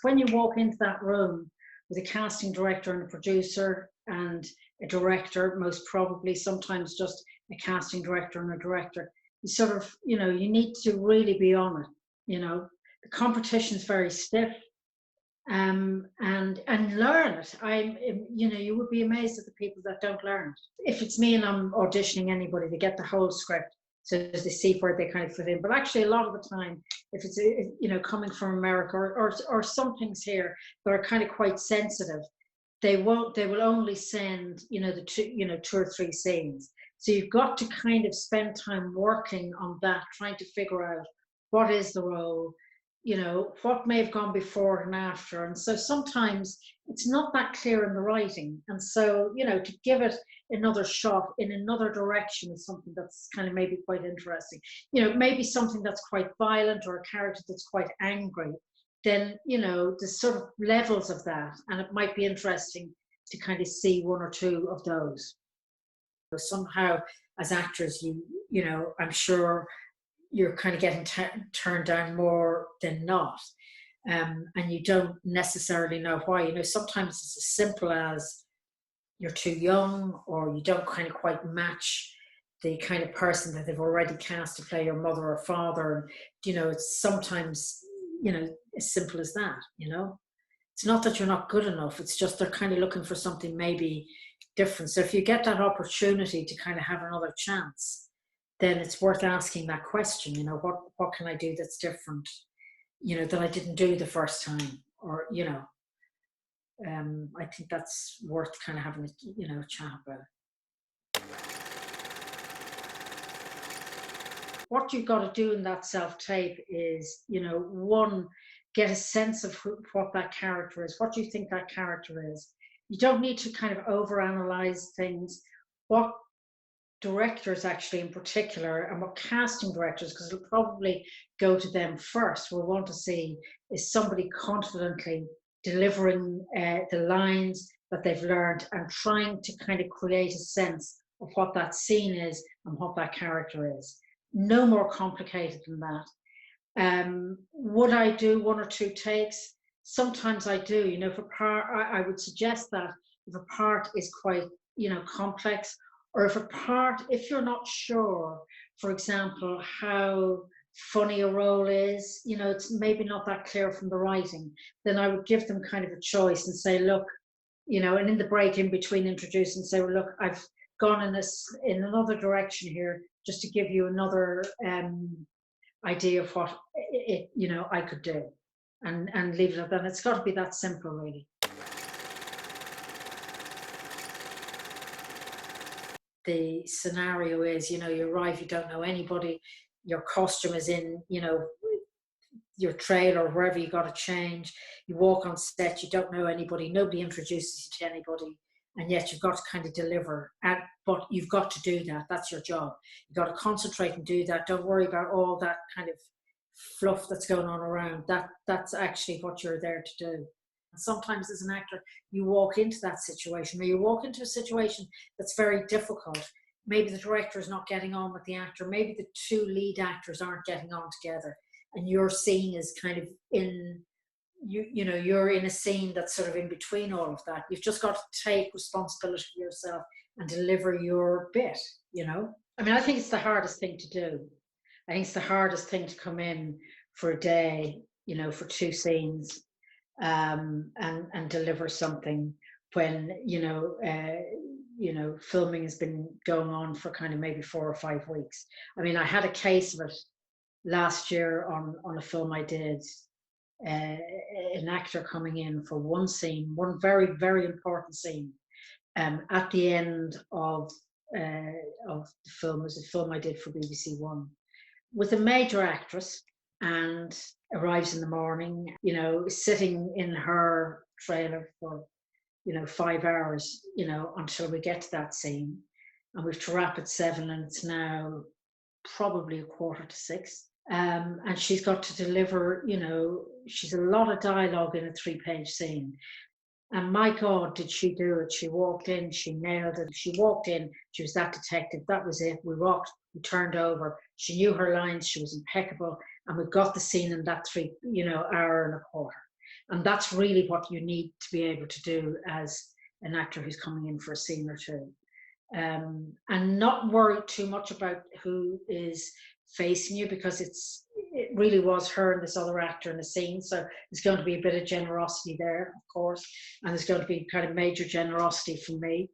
when you walk into that room with a casting director and a producer and a director, most probably, sometimes just a casting director and a director, you sort of, you know, you need to really be on it. You know, the competition is very stiff, and learn it. You know, you would be amazed at the people that don't learn it. If it's me and I'm auditioning anybody, they get the whole script, so they see where they kind of fit in. But actually, a lot of the time, if it's, you know, coming from America or some things here that are kind of quite sensitive, they will only send, you know, the two or three scenes. So you've got to kind of spend time working on that, trying to figure out what is the role, you know, what may have gone before and after. And so sometimes it's not that clear in the writing. And so, you know, to give it another shot in another direction is something that's kind of maybe quite interesting. You know, maybe something that's quite violent or a character that's quite angry, then, you know, there's sort of levels of that. And it might be interesting to kind of see one or two of those. Somehow, as actors, you know, I'm sure you're kind of getting turned down more than not, and you don't necessarily know why. You know, sometimes it's as simple as you're too young, or you don't kind of quite match the kind of person that they've already cast to play your mother or father. And, you know, it's sometimes, you know, as simple as that. You know, it's not that you're not good enough, it's just they're kind of looking for something maybe different. So if you get that opportunity to kind of have another chance, then it's worth asking that question, you know, what can I do that's different, you know, that I didn't do the first time, or, you know, I think that's worth kind of having a, you know, chat about. What you've got to do in that self-tape is, you know, one, get a sense of what that character is. What do you think that character is? You don't need to kind of overanalyze things. What directors actually in particular, and what casting directors, because it'll probably go to them first, will want to see is somebody confidently delivering the lines that they've learned and trying to kind of create a sense of what that scene is and what that character is. No more complicated than that. Would I do one or two takes? Sometimes I do. You know, if a part, I would suggest that if a part is quite, you know, complex, or if a part, if you're not sure, for example, how funny a role is, you know, it's maybe not that clear from the writing, then I would give them kind of a choice and say, look, you know, and in the break in between introducing, say, well, look, I've gone in another direction here, just to give you another idea of what it, you know, I could do, and leave it at that. It's got to be that simple, really. The scenario is, you know, you arrive, you don't know anybody, your costume is in, you know, your trailer, wherever you got to change, you walk on set, you don't know anybody, nobody introduces you to anybody, and yet you've got to kind of deliver. But you've got to do that. That's your job. You've got to concentrate and do that. Don't worry about all that kind of fluff that's going on around. That's actually what you're there to do. And sometimes as an actor, you walk into that situation, or you walk into a situation that's very difficult. Maybe the director is not getting on with the actor. Maybe the two lead actors aren't getting on together. And your scene is kind of in, you know, you're in a scene that's sort of in between all of that. You've just got to take responsibility for yourself and deliver your bit, you know. I mean, I think it's the hardest thing to do. I think it's the hardest thing to come in for a day, you know, for two scenes, and deliver something when, you know, filming has been going on for kind of maybe 4 or 5 weeks. I mean, I had a case of it last year on a film I did, an actor coming in for one scene, one very, very important scene, at the end of the film. It was a film I did for BBC One with a major actress, and arrives in the morning, you know, sitting in her trailer for, you know, 5 hours, you know, until we get to that scene, and we've to wrap at 7, and it's now probably 5:45. And she's got to deliver, you know, she's a lot of dialogue in a 3-page scene. And my God, did she do it. She walked in, she nailed it. She walked in, she was that detective, that was it. We walked, we turned over, she knew her lines, she was impeccable, and we got the scene in that 3, you know, hour and a quarter. And that's really what you need to be able to do as an actor who's coming in for a scene or two. And not worry too much about who is facing you, because it really was her and this other actor in the scene. So there's going to be a bit of generosity there, of course, and there's going to be kind of major generosity from me,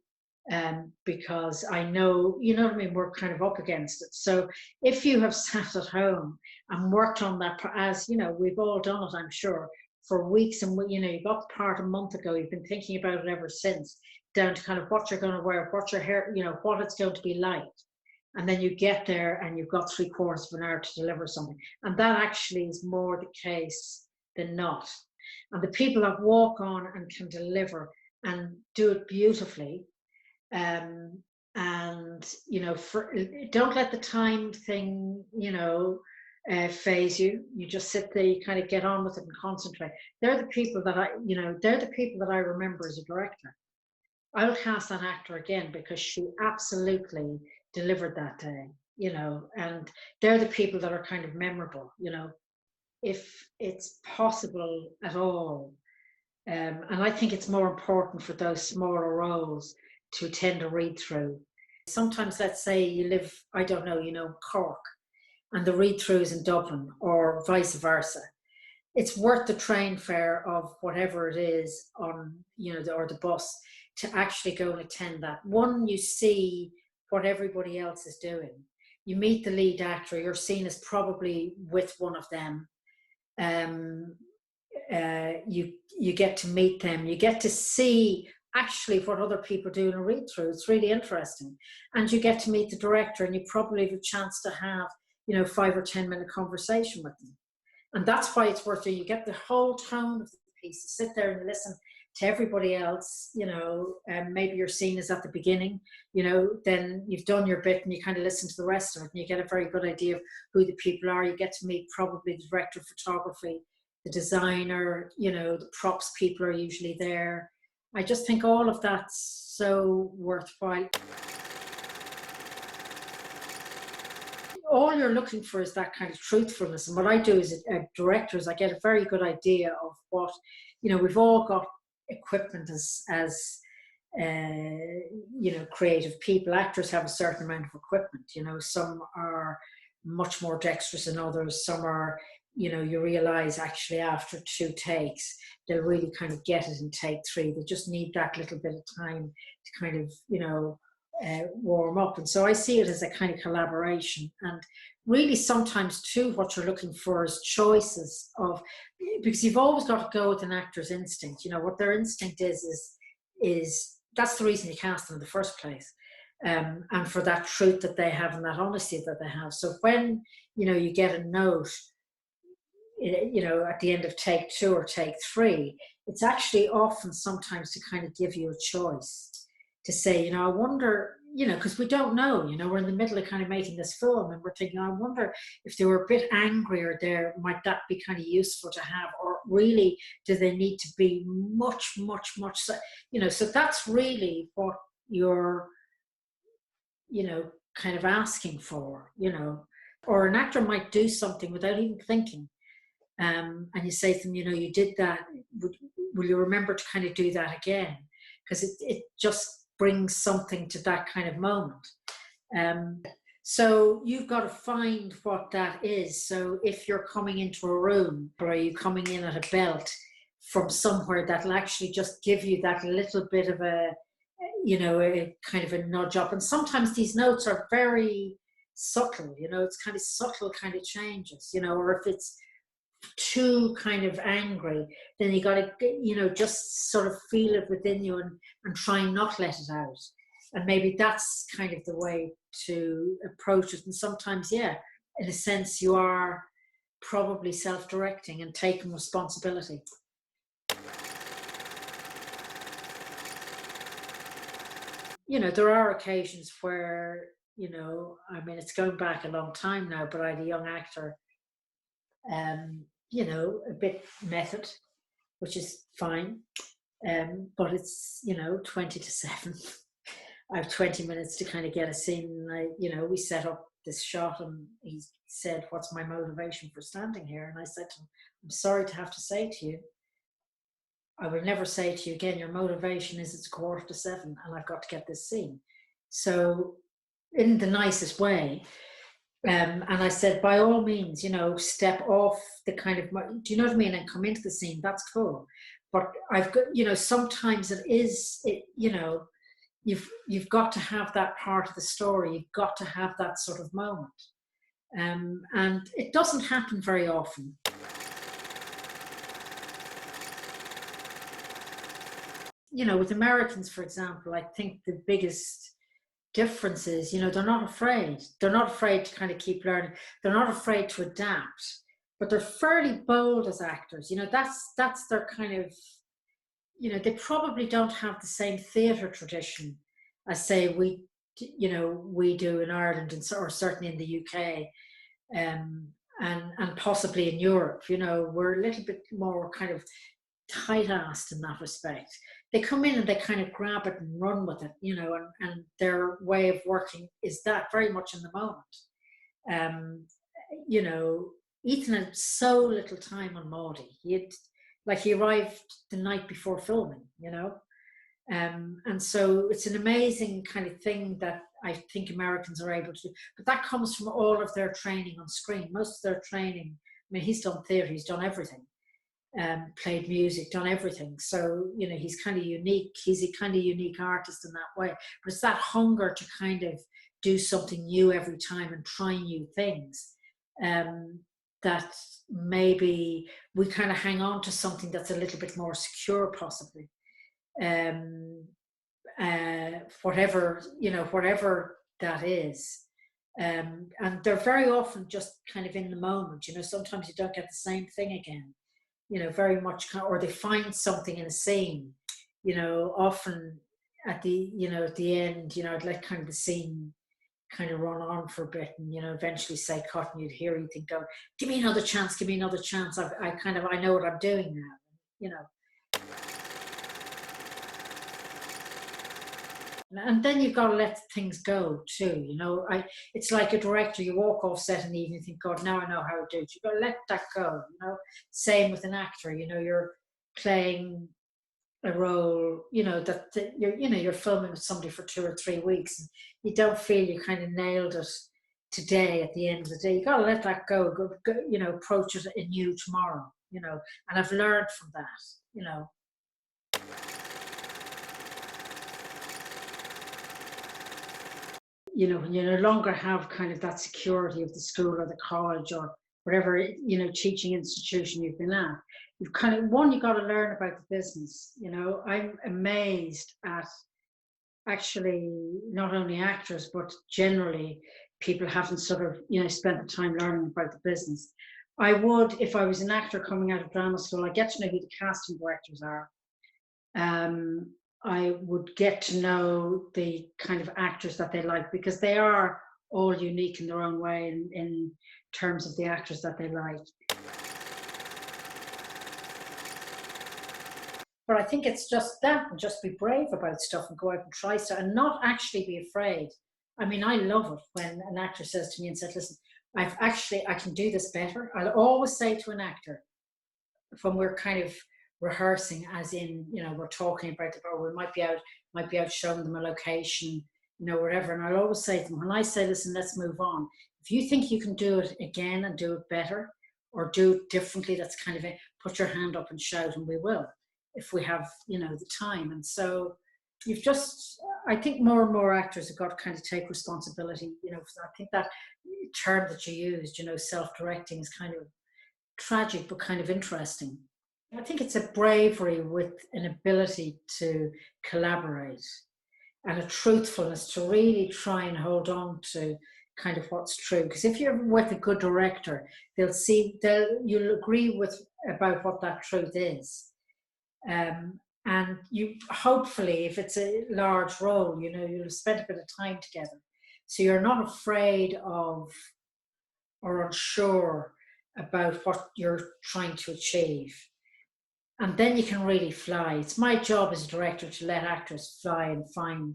because I know, you know what I mean, we're kind of up against it. So if you have sat at home and worked on that, as you know, we've all done it, I'm sure, for weeks, and you know, you got the part a month ago, you've been thinking about it ever since, down to kind of what you're going to wear, what your hair, you know, what it's going to be like. And then you get there and you've got 3/4 of an hour to deliver something. And that actually is more the case than not. And the people that walk on and can deliver and do it beautifully, and you know, don't let the time thing, you know, phase you. You just sit there, you kind of get on with it and concentrate. They're the people that they're the people that I remember as a director. I will cast that actor again because she absolutely delivered that day, you know, and they're the people that are kind of memorable, you know, if it's possible at all. And I think it's more important for those smaller roles to attend a read through. Sometimes, let's say you live, I don't know, you know, Cork, and the read through is in Dublin, or vice versa. It's worth the train fare of whatever it is on, you know, or the bus, to actually go and attend that. One, you see what everybody else is doing. You meet the lead actor, you're seen as probably with one of them. You get to meet them, you get to see actually what other people do in a read through. It's really interesting. And you get to meet the director, and you probably have a chance to have, you know, 5 or 10 minute conversation with them. And that's why it's worth it. You get the whole tone of the piece. You sit there and listen to everybody else, you know, and maybe your scene is at the beginning, you know, then you've done your bit and you kind of listen to the rest of it, and you get a very good idea of who the people are. You get to meet probably the director of photography, the designer, you know, the props people are usually there. I just think all of that's so worthwhile. All you're looking for is that kind of truthfulness. And what I do as a director is I get a very good idea of what, you know, we've all got equipment as you know, creative people. Actors have a certain amount of equipment, you know, some are much more dexterous than others. Some are, you know, you realize actually after 2 takes, they'll really kind of get it in take 3. They just need that little bit of time to kind of, you know, warm up. And so I see it as a kind of collaboration. And really sometimes too, what you're looking for is choices of, because you've always got to go with an actor's instinct. You know, what their instinct is that's the reason you cast them in the first place. And for that truth that they have and that honesty that they have. So when, you know, you get a note, you know, at the end of take 2 or take 3, it's actually often sometimes to kind of give you a choice to say, you know, I wonder, you know, because we don't know, you know, we're in the middle of kind of making this film, and we're thinking, I wonder if they were a bit angrier there, might that be kind of useful to have, or really do they need to be much, you know. So that's really what you're, you know, kind of asking for, you know. Or an actor might do something without even thinking, and you say to them, you know, you did that, will you remember to kind of do that again? Because it just brings something to that kind of moment. So you've got to find what that is. So if you're coming into a room, or are you coming in at a belt from somewhere, that'll actually just give you that little bit of a, you know, a kind of a nudge up. And sometimes these notes are very subtle, you know, it's kind of subtle kind of changes, you know. Or if it's too kind of angry, then you got to, you know, just sort of feel it within you and try and not let it out. And maybe that's kind of the way to approach it. And sometimes, yeah, in a sense, you are probably self-directing and taking responsibility. You know, there are occasions where, you know, I mean, it's going back a long time now, but I had a young actor, you know, a bit method, which is fine. But it's, you know, 20 to 7. I have 20 minutes to kind of get a scene. And you know, we set up this shot, and he said, what's my motivation for standing here? And I said to him, I'm sorry to have to say to you, I will never say to you again, your motivation is it's 7:15 and I've got to get this scene. So in the nicest way. And I said, by all means, you know, step off the kind of, do you know what I mean? And come into the scene. That's cool. But I've got, you know, sometimes you know, you've got to have that part of the story. You've got to have that sort of moment. And it doesn't happen very often. You know, with Americans, for example, I think the biggest difference is, you know, they're not afraid. They're not afraid to kind of keep learning. They're not afraid to adapt, but they're fairly bold as actors. You know, that's their kind of, you know, they probably don't have the same theatre tradition as, say, we do in Ireland, and or certainly in the UK, and possibly in Europe. You know, we're a little bit more kind of tight-assed in that respect. They come in and they kind of grab it and run with it, you know, and their way of working is that very much in the moment. You know, Ethan had so little time on Maudie. He arrived the night before filming, you know. And so it's an amazing kind of thing that I think Americans are able to do. But that comes from all of their training on screen. Most of their training, I mean, he's done theatre, he's done everything. Played music, done everything. So, you know, he's kind of unique. He's a kind of unique artist in that way. But it's that hunger to kind of do something new every time and try new things, that maybe we kind of hang on to something that's a little bit more secure, possibly. Whatever, you know, whatever that is. And they're very often just kind of in the moment. You know, sometimes you don't get the same thing again. You know, very much, or they find something in a scene, you know, often at the end, you know, I'd let kind of the scene kind of run on for a bit and, you know, eventually say cut, and you'd hear Ethan go, give me another chance, give me another chance. I know what I'm doing now, you know. And then you've got to let things go too, you know. It's like a director, you walk off set in the evening and think, God, now I know how to do it. You've got to let that go, you know. Same with an actor, you know, you're playing a role, you know, that you're filming with somebody for 2 or 3 weeks, and you don't feel you kind of nailed it today. At the end of the day, you got to let that go, you know, approach it anew tomorrow, you know. And I've learned from that, you know. You know, when you no longer have kind of that security of the school or the college or whatever, you know, teaching institution you've been at, you've kind of, you got to learn about the business. You know, I'm amazed at actually not only actors, but generally people haven't sort of, you know, spent the time learning about the business. I would, if I was an actor coming out of drama school, I get to know who the casting directors are. I would get to know the kind of actors that they like, because they are all unique in their own way in terms of the actors that they like. But I think it's just that, and just be brave about stuff and go out and try stuff and not actually be afraid. I mean, I love it when an actor says to me and said, listen, I can do this better. I'll always say to an actor, when we're kind of rehearsing, as in, you know, we're talking about it, or we might be out showing them a location, you know, whatever. And I'll always say to them, when I say, listen, let's move on. If you think you can do it again and do it better or do it differently, that's kind of it, put your hand up and shout, and we will, if we have, you know, the time. And so I think more and more actors have got to kind of take responsibility. You know, I think that term that you used, you know, self-directing, is kind of tragic but kind of interesting. I think it's a bravery with an ability to collaborate and a truthfulness to really try and hold on to kind of what's true. Because if you're with a good director, you'll agree about what that truth is. And you hopefully, if it's a large role, you know, you'll spend a bit of time together. So you're not afraid of or unsure about what you're trying to achieve. And then you can really fly. It's my job as a director to let actors fly and find,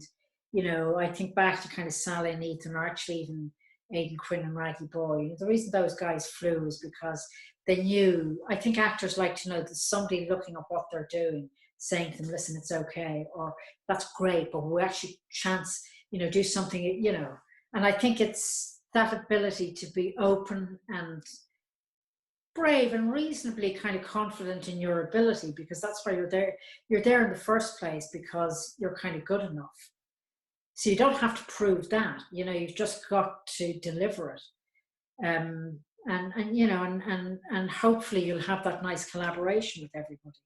you know, I think back to kind of Sally and Ethan, or actually even Aidan Quinn and Raggy Boy. The reason those guys flew is because they knew, I think actors like to know there's somebody looking at what they're doing, saying to them, listen, it's okay, or that's great, but we actually chance, do something, and I think it's that ability to be open and brave and reasonably kind of confident in your ability, because that's why you're there in the first place, because you're kind of good enough. So you don't have to prove that, you've just got to deliver it. And hopefully you'll have that nice collaboration with everybody.